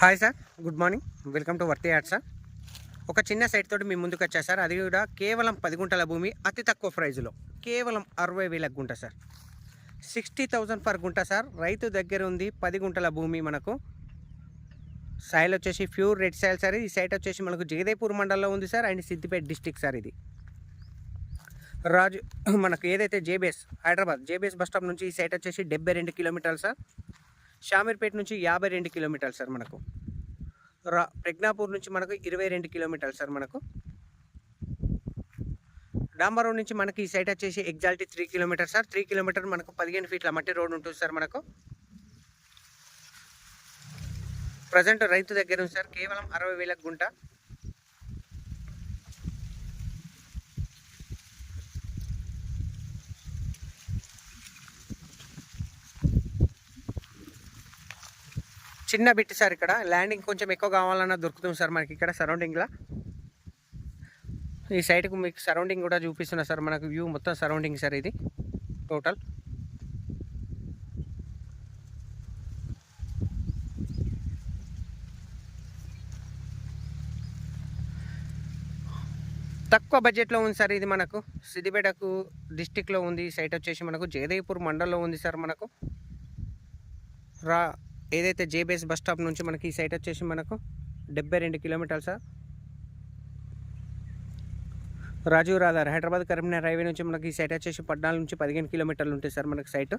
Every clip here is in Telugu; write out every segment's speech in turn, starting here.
Hi sir, good morning. Welcome to worthy ad sir. ఒక చిన్న సైట్ తోటి మీ ముందుకు వచ్చా సార్. అది కూడా కేవలం 10 గుంటల భూమి, అతి తక్కువ ప్రైజ్లో కేవలం 60,000 గుంట సార్. 60,000 పర్ గుంట సార్. రైతు దగ్గర ఉంది 10 గుంటల భూమి. మనకు సాయిల్ వచ్చేసి ప్యూర్ రెడ్ సాయిల్ సార్. ఈ సైట్ వచ్చేసి మనకు జగదేపూర్ మండలంలో ఉంది sir, and Siddipet district sir. ఇది రాజు మనకు ఏదైతే JBS Hyderabad JBS bus stop నుంచి ఈ సైట్ వచ్చేసి 72 కిలోమీటర్లు సార్. షామీర్పేట నుంచి 52 కిలోమీటర్లు సార్. మనకు ప్రజ్ఞాపూర్ నుంచి మనకు 22 కిలోమీటర్లు సార్. మనకు డాంబర్ నుంచి మనకి ఈ సైట్ వచ్చేసి ఎగ్జాక్ట్లీ 3 కిలోమీటర్ సార్. 3 కిలోమీటర్ మనకు 15 ఫీట్ల మట్టి రోడ్ ఉంటుంది సార్. మనకు ప్రజెంట్ రైతు దగ్గర ఉంది సార్ కేవలం 60,000 గుంట. చిన్న బిట్ సార్. ఇక్కడ ల్యాండింగ్ కొంచెం ఎక్కువ కావాలన్నా దొరుకుతుంది సార్ మనకి ఇక్కడ సరౌండింగ్లో. ఈ సైట్కు మీకు సరౌండింగ్ కూడా చూపిస్తున్నా సార్. మనకు వ్యూ మొత్తం సరౌండింగ్ సార్. ఇది టోటల్ తక్కువ బడ్జెట్లో ఉంది సార్. ఇది మనకు సిద్దిపేటకు డిస్టిక్లో ఉంది. ఈ సైట్ వచ్చేసి మనకు జగదేపూర్ మండలంలో ఉంది సార్. మనకు ఏదైతే జేబీఎస్ బస్ స్టాప్ నుంచి మనకి ఈ సైట్ వచ్చేసి మనకు 72 కిలోమీటర్లు సార్. రాజీవ్ రాధార్ హైదరాబాద్ కరీంనగర్ హైవే నుంచి మనకి ఈ సైట్ వచ్చేసి 14 నుంచి 15 కిలోమీటర్లు ఉంటుంది సార్. మనకి సైట్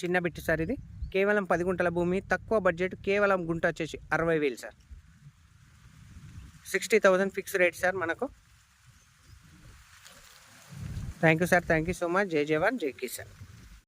చిన్న బిట్ సార్. ఇది కేవలం 10 గుంటల భూమి, తక్కువ బడ్జెట్, కేవలం గుంట వచ్చేసి 60,000 సార్. 60,000 fix rate sir. మనకు thank you sir. Thank you so much. జై జవాన్, జై కిసాన్.